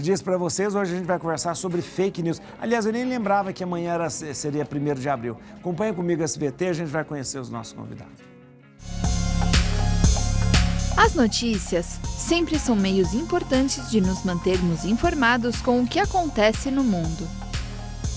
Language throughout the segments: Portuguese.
disse para vocês, hoje a gente vai conversar sobre fake news. Aliás, eu nem lembrava que amanhã seria 1º de abril. Acompanha comigo a SBT, a gente vai conhecer os nossos convidados. As notícias sempre são meios importantes de nos mantermos informados com o que acontece no mundo.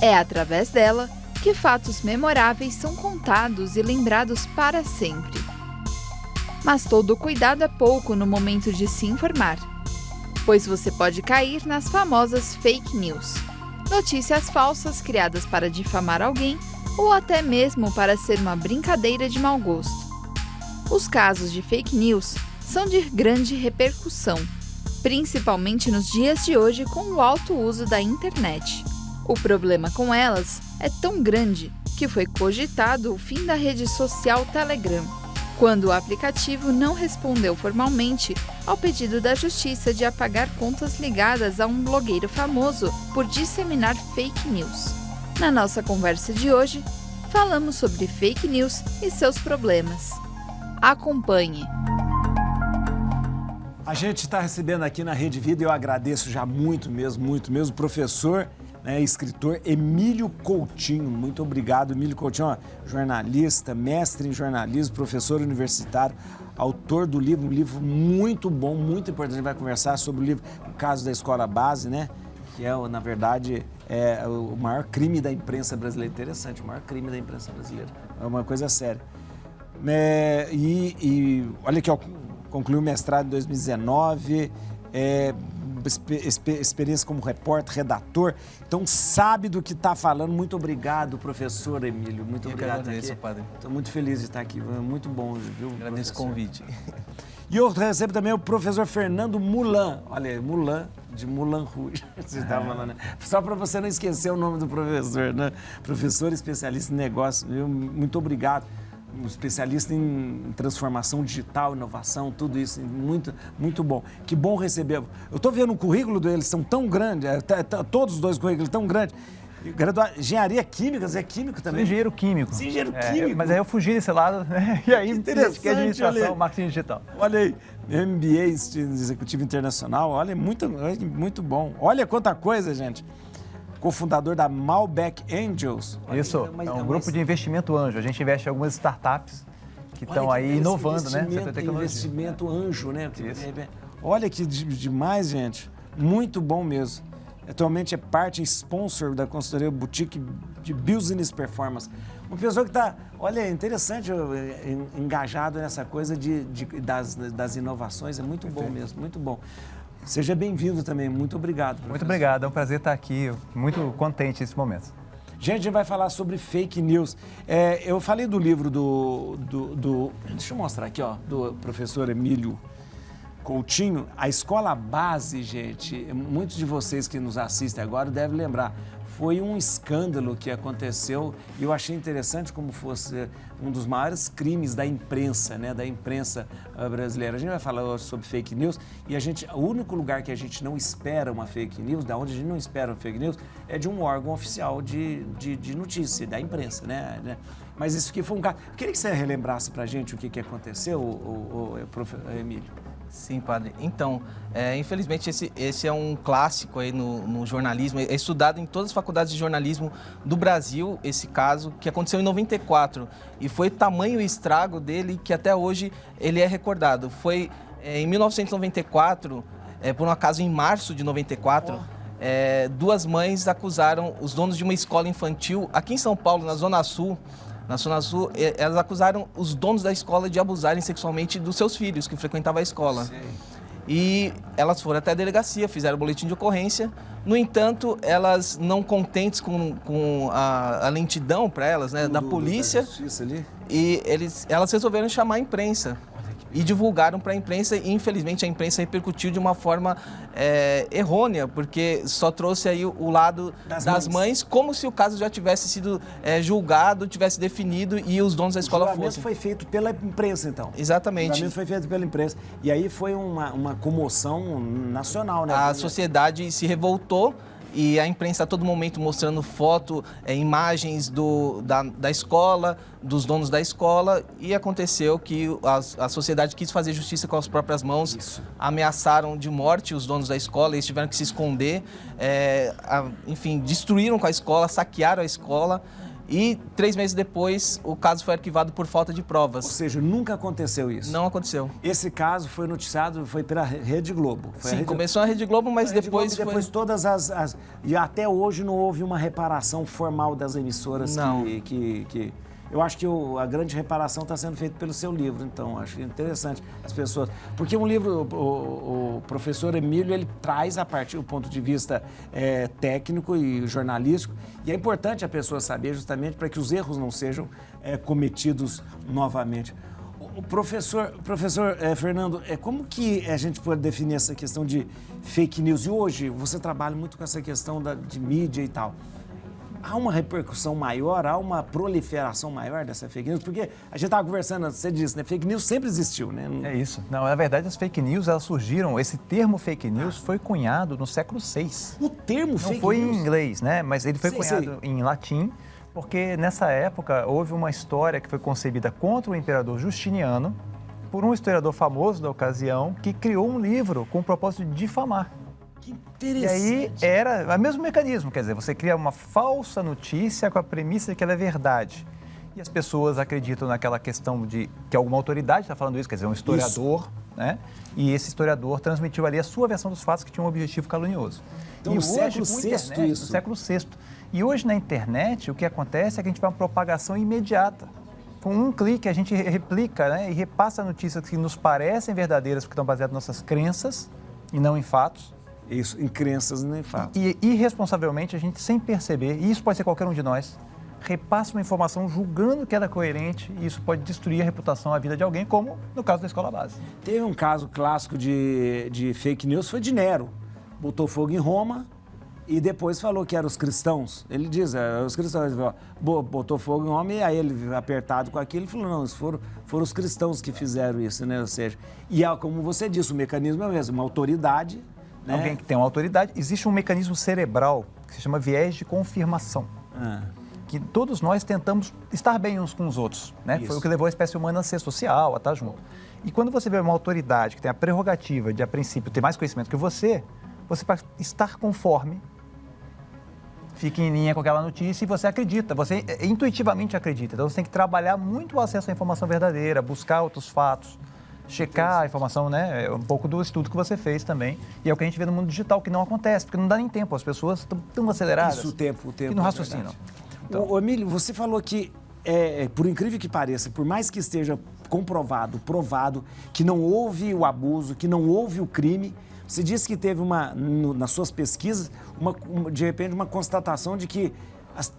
É através dela que fatos memoráveis são contados e lembrados para sempre. Mas todo cuidado é pouco no momento de se informar, pois você pode cair nas famosas fake news, notícias falsas criadas para difamar alguém ou até mesmo para ser uma brincadeira de mau gosto. Os casos de fake news são de grande repercussão, principalmente nos dias de hoje com o alto uso da internet. O problema com elas é tão grande que foi cogitado o fim da rede social Telegram, quando o aplicativo não respondeu formalmente ao pedido da Justiça de apagar contas ligadas a um blogueiro famoso por disseminar fake news. Na nossa conversa de hoje, falamos sobre fake news e seus problemas. Acompanhe! A gente está recebendo aqui na Rede Vida, eu agradeço já muito mesmo, o professor, escritor Emílio Coutinho. Muito obrigado, Emílio Coutinho, jornalista, mestre em jornalismo, professor universitário, autor do livro, um livro muito bom, muito importante. A gente vai conversar sobre o livro O Caso da Escola Base, que é, na verdade, o maior crime da imprensa brasileira. Interessante, o maior crime da imprensa brasileira. É uma coisa séria. Olha aqui, concluiu o mestrado em 2019, experiência como repórter, redator, então sabe do que está falando. Muito obrigado, professor Emílio, muito obrigado. Eu agradeço, padre. Estou muito feliz de estar aqui, muito bom, viu? Agradeço o convite. E eu recebo também o professor Fernando Mulan, olha aí, Mulan, de Moulin Rouge, você estava falando, né? Só para você não esquecer o nome do professor, né? Professor especialista em negócios, viu? Muito obrigado. Um especialista em transformação digital, inovação, tudo isso, muito bom. Que bom receber. Eu estou vendo o currículo deles, são tão grandes, todos os dois currículos tão grandes. Engenharia química, você é químico também? Sou engenheiro químico. Você é engenheiro químico? Mas aí eu fugi desse lado, né? E aí, interessante, administração, marketing digital. Olha aí, MBA, Executivo Internacional, olha, muito bom. Olha quanta coisa, gente. Cofundador da Malbec Angels. Isso, é um grupo de investimento anjo. A gente investe em algumas startups que estão aí inovando, né? Investimento anjo, né? Isso. Olha que demais, gente. Muito bom mesmo. Atualmente é parte sponsor da consultoria boutique de Business Performance. Uma pessoa que está, olha, interessante, engajado nessa coisa das inovações. É muito bom mesmo, muito bom. Seja bem-vindo também, muito obrigado. Professor. Muito obrigado, é um prazer estar aqui, muito contente nesse momento. Gente, a gente vai falar sobre fake news. Eu falei do livro deixa eu mostrar aqui, do professor Emílio Coutinho. A Escola Base, gente, muitos de vocês que nos assistem agora devem lembrar, foi um escândalo que aconteceu e eu achei interessante como fosse um dos maiores crimes da imprensa, da imprensa brasileira. A gente vai falar hoje sobre fake news e o único lugar que a gente não espera uma fake news, da onde a gente não espera uma fake news, é de um órgão oficial de notícia, da imprensa, né? Mas isso aqui foi um caso. Eu queria que você relembrasse pra gente o que aconteceu, o Emílio. Sim, padre. Então, infelizmente esse é um clássico aí no jornalismo, é estudado em todas as faculdades de jornalismo do Brasil, esse caso, que aconteceu em 94, e foi tamanho o estrago dele que até hoje ele é recordado. Foi em 1994, por um acaso em março de 94, duas mães acusaram os donos de uma escola infantil aqui em São Paulo, na Zona Sul, elas acusaram os donos da escola de abusarem sexualmente dos seus filhos, que frequentavam a escola. Sim. E elas foram até a delegacia, fizeram o boletim de ocorrência. No entanto, elas não contentes com a lentidão para elas, da polícia, da justiça ali. E elas resolveram chamar a imprensa. E divulgaram para a imprensa e, infelizmente, a imprensa repercutiu de uma forma errônea, porque só trouxe aí o lado das mães, como se o caso já tivesse sido julgado, tivesse definido e os donos da escola fossem. O julgamento foi feito pela imprensa, então. Exatamente. O julgamento foi feito pela imprensa. E aí foi uma comoção nacional, né? A sociedade se revoltou e a imprensa a todo momento mostrando foto, imagens da escola, dos donos da escola, e aconteceu que a sociedade quis fazer justiça com as próprias mãos, ameaçaram de morte os donos da escola, eles tiveram que se esconder, enfim, destruíram com a escola, saquearam a escola. E 3 meses depois, o caso foi arquivado por falta de provas. Ou seja, nunca aconteceu isso? Não aconteceu. Esse caso foi noticiado, foi pela Rede Globo? Sim, começou a Rede Globo, mas depois foi... Depois todas as... E até hoje não houve uma reparação formal das emissoras que... Eu acho que a grande reparação está sendo feita pelo seu livro, então acho interessante as pessoas... Porque um livro, o professor Emílio, ele traz a partir do ponto de vista técnico e jornalístico, e é importante a pessoa saber justamente para que os erros não sejam cometidos novamente. O professor Fernando, como que a gente pode definir essa questão de fake news? E hoje você trabalha muito com essa questão de mídia e tal. Há uma repercussão maior, há uma proliferação maior dessa fake news? Porque a gente estava conversando, você disse, né? Fake news sempre existiu, né? É isso. Não, na verdade, as fake news, elas surgiram, esse termo fake news foi cunhado no século VI. O termo fake news? Não foi em inglês, né? Mas ele foi cunhado em latim, porque nessa época houve uma história que foi concebida contra o imperador Justiniano por um historiador famoso da ocasião que criou um livro com o propósito de difamar. Que interessante. E aí era o mesmo mecanismo, quer dizer, você cria uma falsa notícia com a premissa de que ela é verdade. E as pessoas acreditam naquela questão de que alguma autoridade está falando isso, quer dizer, um historiador, né? E esse historiador transmitiu ali a sua versão dos fatos que tinha um objetivo calunioso. Então, e no hoje, século VI isso? No século VI. E hoje na internet, o que acontece é que a gente vai uma propagação imediata. Com um clique, a gente replica, né? E repassa notícias que nos parecem verdadeiras porque estão baseadas em nossas crenças e não em fatos. Isso, em crenças e nem fatos. E irresponsavelmente, a gente, sem perceber, e isso pode ser qualquer um de nós, repassa uma informação julgando que ela é coerente e isso pode destruir a reputação, a vida de alguém, como no caso da escola base. Teve um caso clássico de fake news, foi de Nero. Botou fogo em Roma e depois falou que eram os cristãos. Ele diz, os cristãos, ele falou, botou fogo em Roma e aí ele, apertado com aquilo, ele falou, não, foram os cristãos que fizeram isso, né? Ou seja, e como você disse, o mecanismo é o mesmo, uma autoridade... Né? Alguém que tem uma autoridade, existe um mecanismo cerebral que se chama viés de confirmação. Que todos nós tentamos estar bem uns com os outros, né? Foi o que levou a espécie humana a ser social, a estar junto. E quando você vê uma autoridade que tem a prerrogativa de, a princípio, ter mais conhecimento que você para estar conforme, fica em linha com aquela notícia e você acredita, você intuitivamente acredita. Então você tem que trabalhar muito o acesso à informação verdadeira, buscar outros fatos, checar a informação, né? Um pouco do estudo que você fez também. E é o que a gente vê no mundo digital, que não acontece, porque não dá nem tempo. As pessoas estão tão aceleradas. Isso, o tempo. Que não raciocinam. Então... Emílio, você falou que, por incrível que pareça, por mais que esteja provado, que não houve o abuso, que não houve o crime, você disse que teve nas suas pesquisas, de repente, uma constatação de que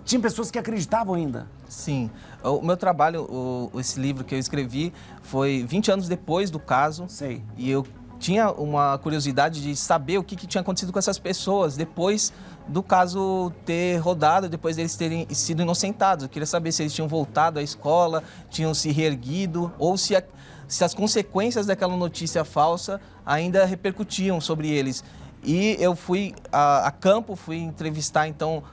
tinha pessoas que acreditavam ainda. Sim. O meu trabalho, esse livro que eu escrevi, foi 20 anos depois do caso. Sei. E eu tinha uma curiosidade de saber o que tinha acontecido com essas pessoas depois do caso ter rodado, depois deles terem sido inocentados. Eu queria saber se eles tinham voltado à escola, tinham se reerguido, ou se as consequências daquela notícia falsa ainda repercutiam sobre eles. E eu fui a campo, fui entrevistar, então,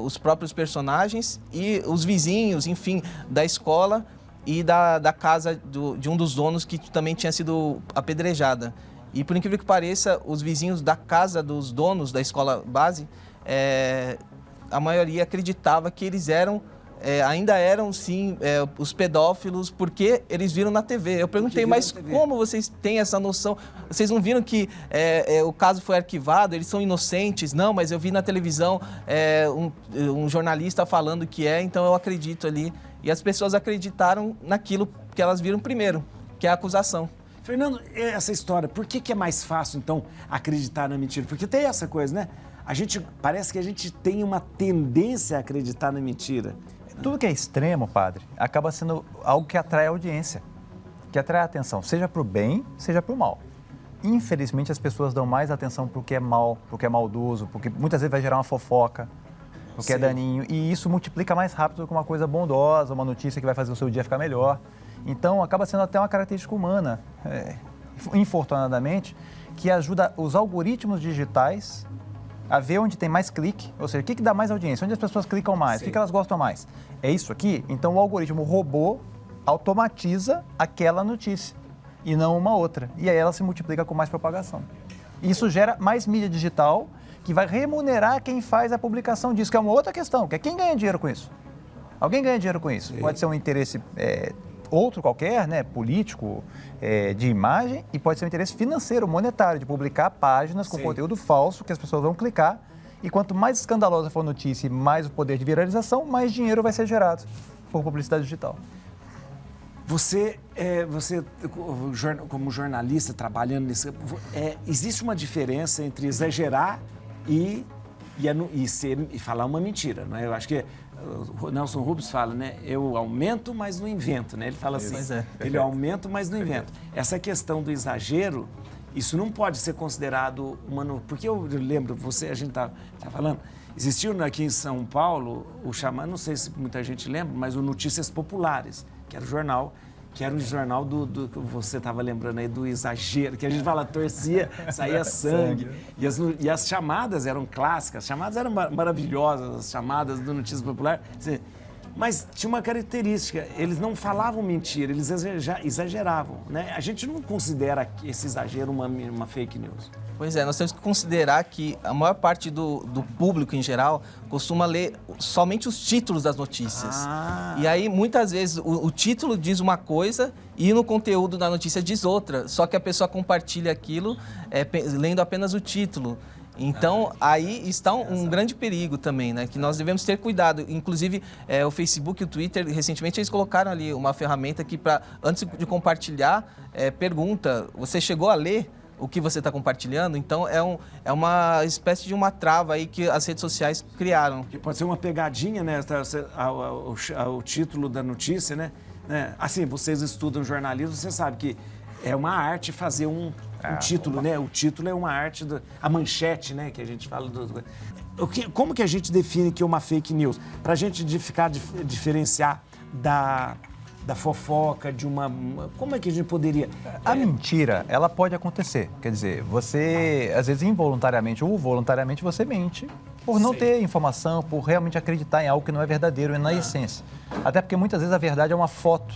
os próprios personagens e os vizinhos, enfim, da escola e da casa de um dos donos que também tinha sido apedrejada. E, por incrível que pareça, os vizinhos da casa dos donos da escola base, a maioria acreditava que eles ainda eram, sim, os pedófilos, porque eles viram na TV. Eu perguntei, mas como vocês têm essa noção? Vocês não viram que o caso foi arquivado, eles são inocentes? Não, mas eu vi na televisão um jornalista falando que então eu acredito ali. E as pessoas acreditaram naquilo que elas viram primeiro, que é a acusação. Fernando, essa história, por que é mais fácil, então, acreditar na mentira? Porque tem essa coisa, né? Parece que a gente tem uma tendência a acreditar na mentira. Tudo que é extremo, padre, acaba sendo algo que atrai a audiência, que atrai a atenção, seja para o bem, seja para o mal. Infelizmente, as pessoas dão mais atenção para o que é mal, para o que é maldoso, porque muitas vezes vai gerar uma fofoca, porque é daninho, e isso multiplica mais rápido do que uma coisa bondosa, uma notícia que vai fazer o seu dia ficar melhor. Então, acaba sendo até uma característica humana, infortunadamente, que ajuda os algoritmos digitais a ver onde tem mais clique, ou seja, o que dá mais audiência, onde as pessoas clicam mais, o que elas gostam mais. É isso aqui? Então o algoritmo robô automatiza aquela notícia e não uma outra. E aí ela se multiplica com mais propagação. Isso gera mais mídia digital que vai remunerar quem faz a publicação disso, que é uma outra questão, que é quem ganha dinheiro com isso. Alguém ganha dinheiro com isso. Pode ser um interesse outro qualquer, né, político, de imagem, e pode ser um interesse financeiro, monetário, de publicar páginas com conteúdo falso que as pessoas vão clicar. E quanto mais escandalosa for a notícia e mais o poder de viralização, mais dinheiro vai ser gerado por publicidade digital. Você como jornalista, trabalhando nisso, existe uma diferença entre exagerar e falar uma mentira, não é? Eu acho que o Nelson Rubens fala, né? Eu aumento, mas não invento, né? Ele fala assim, ele aumenta, mas não invento. Essa questão do exagero, isso não pode ser considerado porque eu lembro, a gente tá falando, existiu aqui em São Paulo o chamado, não sei se muita gente lembra, mas o Notícias Populares, que era o jornal do que você estava lembrando aí, do exagero, que a gente fala, torcia, saía sangue. E as chamadas eram clássicas, as chamadas eram maravilhosas, as chamadas do Notícias Popular. Mas tinha uma característica, eles não falavam mentira, eles exageravam, né? A gente não considera esse exagero uma fake news. Pois é, nós temos que considerar que a maior parte do público em geral costuma ler somente os títulos das notícias. E aí, muitas vezes, o título diz uma coisa e no conteúdo da notícia diz outra, só que a pessoa compartilha aquilo lendo apenas o título. Então, aí está um grande perigo também, né? Que nós devemos ter cuidado. Inclusive, o Facebook e o Twitter, recentemente, eles colocaram ali uma ferramenta que, antes de compartilhar, pergunta, você chegou a ler o que você está compartilhando? Então, é uma espécie de uma trava aí que as redes sociais criaram. Que pode ser uma pegadinha, né? O título da notícia, né? Assim, vocês estudam jornalismo, você sabe que é uma arte fazer um título, né? O título é uma arte, a manchete, né? Que a gente fala como que a gente define que é uma fake news? Para a gente diferenciar da fofoca, como é que a gente poderia... A mentira, ela pode acontecer. Quer dizer, você, às vezes, involuntariamente ou voluntariamente, você mente por não ter informação, por realmente acreditar em algo que não é verdadeiro, na essência. Até porque, muitas vezes, a verdade é uma foto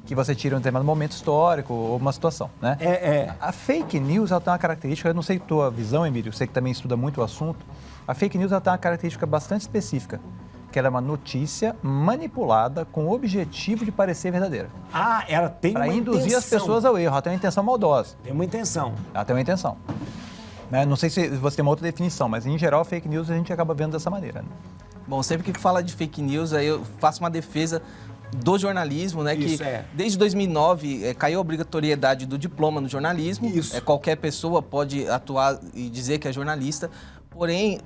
que você tira em um determinado momento histórico ou uma situação, né? A fake news, ela tem uma característica, eu não sei a tua visão, Emílio, eu sei que também estuda muito o assunto, a fake news, ela tem uma característica bastante específica, que ela é uma notícia manipulada com o objetivo de parecer verdadeira. Ela tem uma intenção. Para induzir as pessoas ao erro, ela tem uma intenção maldosa. Tem uma intenção. Ela tem uma intenção. Não sei se você tem uma outra definição, mas em geral, fake news a gente acaba vendo dessa maneira. Né? Bom, sempre que fala de fake news, aí eu faço uma defesa do jornalismo, né? Isso, desde 2009 caiu a obrigatoriedade do diploma no jornalismo. Isso. Qualquer pessoa pode atuar e dizer que é jornalista. Porém,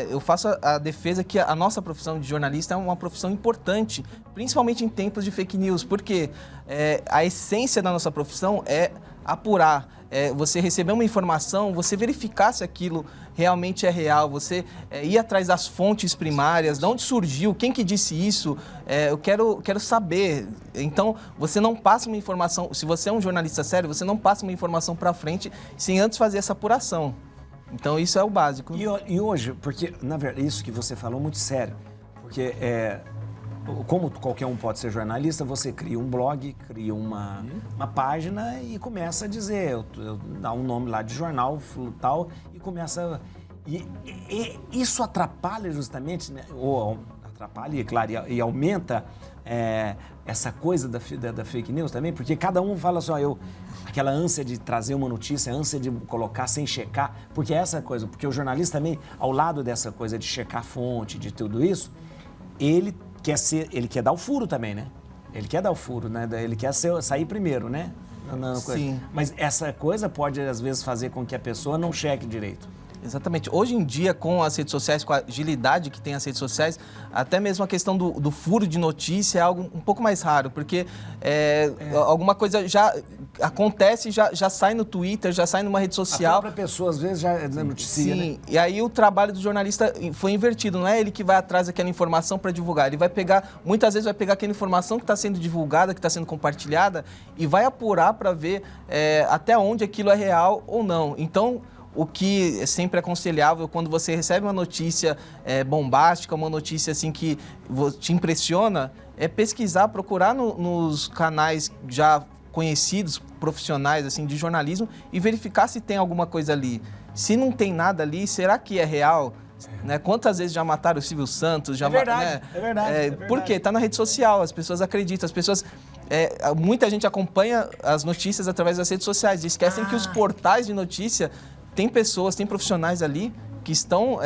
eu faço a defesa que a nossa profissão de jornalista é uma profissão importante, principalmente em tempos de fake news, porque a essência da nossa profissão é apurar, você receber uma informação, você verificar se aquilo realmente é real, você ir atrás das fontes primárias, de onde surgiu, quem que disse isso, eu quero saber. Então, você não passa uma informação, se você é um jornalista sério, você não passa uma informação para frente sem antes fazer essa apuração. Então, isso é o básico. E hoje, porque, na verdade, isso que você falou é muito sério, porque como qualquer um pode ser jornalista, você cria um blog, cria uma página e começa a dizer, dá um nome lá de jornal, tal, e começa... E isso atrapalha justamente, né? Ou atrapalha, claro, e aumenta essa coisa da fake news também, porque cada um fala assim, aquela ânsia de trazer uma notícia, ânsia de colocar sem checar, porque essa coisa, porque o jornalista também, ao lado dessa coisa de checar a fonte, de tudo isso, ele quer dar o furo também, né? Ele quer dar o furo, né? Ele quer sair primeiro, né? Sim. Mas essa coisa pode, às vezes, fazer com que a pessoa não cheque direito. Exatamente. Hoje em dia, com as redes sociais, com a agilidade que tem as redes sociais, até mesmo a questão do furo de notícia é algo um pouco mais raro, porque alguma coisa já acontece, já sai no Twitter, já sai numa rede social. A própria pessoa, às vezes, já noticia, Sim, né? E aí o trabalho do jornalista foi invertido, não é ele que vai atrás daquela informação para divulgar, ele vai pegar, muitas vezes vai pegar aquela informação que está sendo divulgada, que está sendo compartilhada e vai apurar para ver até onde aquilo é real ou não. Então, o que é sempre aconselhável quando você recebe uma notícia bombástica, uma notícia assim que te impressiona, é pesquisar, procurar nos canais já conhecidos, profissionais assim de jornalismo e verificar se tem alguma coisa ali. Se não tem nada ali, será que é real? Né? Quantas vezes já mataram o Silvio Santos? Já, é verdade, né? é verdade. Por quê? Está na rede social, as pessoas acreditam, as pessoas... muita gente acompanha as notícias através das redes sociais e esquecem que os portais de notícia tem pessoas, tem profissionais ali que estão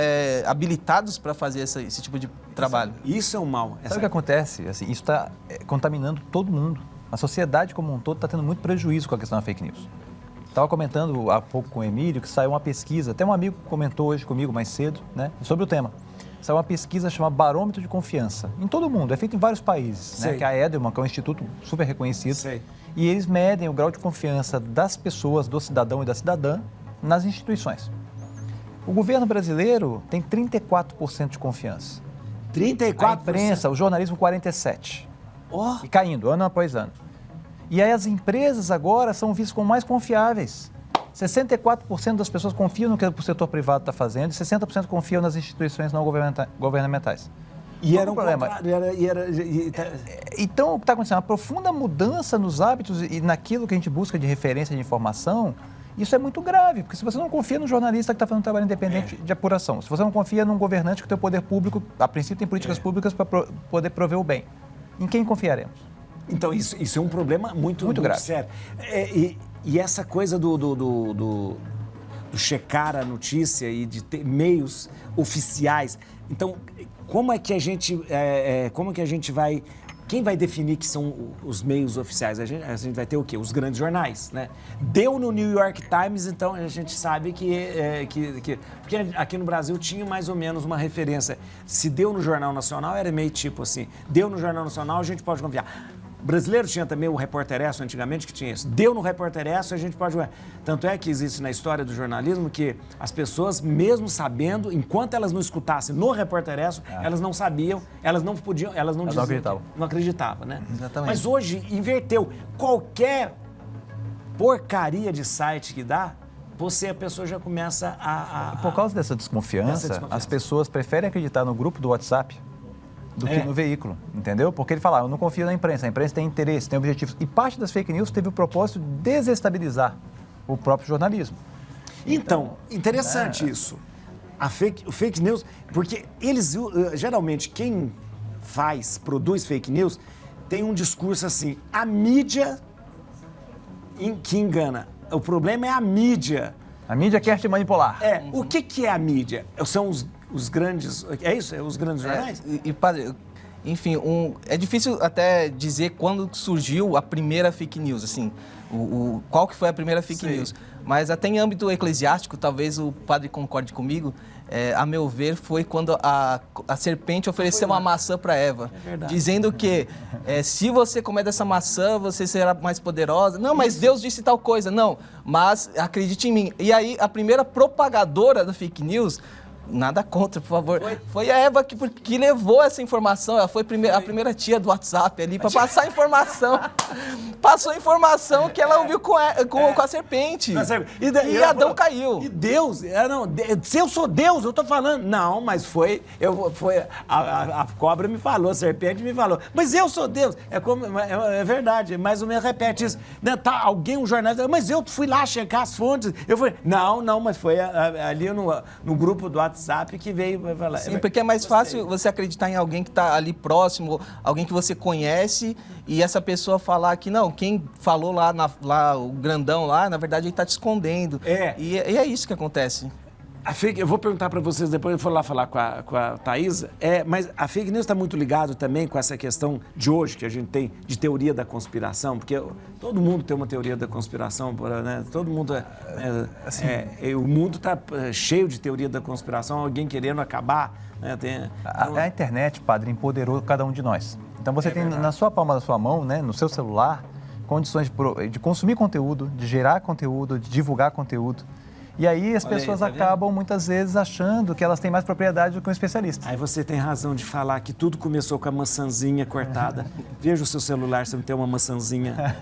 habilitados para fazer esse tipo de trabalho. Isso é um mal. Sabe o que acontece? Assim, isso está contaminando todo mundo. A sociedade como um todo está tendo muito prejuízo com a questão da fake news. Estava comentando há pouco com o Emílio que saiu uma pesquisa, até um amigo comentou hoje comigo mais cedo, né, sobre o tema. Saiu uma pesquisa chamada Barômetro de Confiança, em todo o mundo, é feita em vários países, né, que é a Edelman, que é um instituto super reconhecido. Sei. E eles medem o grau de confiança das pessoas, do cidadão e da cidadã, nas instituições. O governo brasileiro tem 34% de confiança. 34%? A imprensa, o jornalismo, 47%. Oh. E caindo, ano após ano. E aí as empresas agora são vistas como mais confiáveis. 64% das pessoas confiam no que o setor privado está fazendo e 60% confiam nas instituições não governamentais. E era um problema. Então, o que está acontecendo? Uma profunda mudança nos hábitos e naquilo que a gente busca de referência de informação. Isso é muito grave, porque se você não confia no jornalista que está fazendo um trabalho independente de apuração, se você não confia num governante que tem o poder público, a princípio tem políticas públicas para poder prover o bem, em quem confiaremos? Então, isso é um problema muito grave. Sério. E essa coisa do checar a notícia e de ter meios oficiais. Então, como é que a gente vai... Quem vai definir que são os meios oficiais? A gente vai ter o quê? Os grandes jornais, né? Deu no New York Times, então a gente sabe que... Porque aqui no Brasil tinha mais ou menos uma referência. Se deu no Jornal Nacional, era meio tipo assim, deu no Jornal Nacional, a gente pode confiar. O brasileiro tinha também o Repórter Esso antigamente, que tinha isso. Deu no Repórter Esso, a gente pode... Tanto é que existe na história do jornalismo que as pessoas, mesmo sabendo, enquanto elas não escutassem no Repórter Esso, elas não sabiam, elas não podiam, elas não diziam... acreditavam. Não acreditavam, né? Exatamente. Mas hoje inverteu. Qualquer porcaria de site que dá, a pessoa já começa a... Por causa dessa desconfiança, as pessoas preferem acreditar no grupo do WhatsApp do que no veículo, entendeu? Porque ele fala, eu não confio na imprensa, a imprensa tem interesse, tem objetivos. E parte das fake news teve o propósito de desestabilizar o próprio jornalismo. Então interessante isso. O fake news, porque eles, geralmente, quem produz fake news, tem um discurso assim, a mídia que engana. O problema é a mídia. A mídia quer te manipular. O que é a mídia? São os grandes... É isso? É os grandes jornais? Padre, enfim, é difícil até dizer quando surgiu a primeira fake news, assim, qual que foi a primeira fake news. Mas até em âmbito eclesiástico, talvez o padre concorde comigo, a meu ver, foi quando a serpente ofereceu uma maçã para Eva, dizendo que se você comer dessa maçã, você será mais poderosa. Não, mas Deus disse tal coisa. Não, mas acredite em mim. E aí, a primeira propagadora da fake news... Nada contra, por favor. Foi a Eva que levou essa informação. Ela foi a primeira tia do WhatsApp ali para passar a informação. Passou a informação que ela ouviu com a serpente. E Adão caiu. E Deus, se eu sou Deus, eu tô falando. Não, mas a cobra me falou, a serpente me falou. Mas eu sou Deus. É verdade, mais ou menos repete isso. Um jornalista, mas eu fui lá checar as fontes. Eu falei, não, mas foi ali no grupo do WhatsApp que veio falar. Sim, porque é mais fácil você acreditar em alguém que está ali próximo, alguém que você conhece, e essa pessoa falar que não, quem falou lá, o grandão lá, na verdade ele está te escondendo. E é isso que acontece. Eu vou perguntar para vocês depois, eu vou lá falar com a Thaisa, mas a fake news está muito ligado também com essa questão de hoje que a gente tem de teoria da conspiração, porque todo mundo tem uma teoria da conspiração, né? Todo mundo o mundo está cheio de teoria da conspiração, alguém querendo acabar, né? A internet, padre, empoderou cada um de nós. Então você tem na sua palma da sua mão, né, no seu celular, condições de consumir conteúdo, de gerar conteúdo, de divulgar conteúdo. E aí as pessoas acabam muitas vezes achando que elas têm mais propriedade do que um especialista. Aí você tem razão de falar que tudo começou com a maçãzinha cortada. Veja o seu celular, você não tem uma maçãzinha.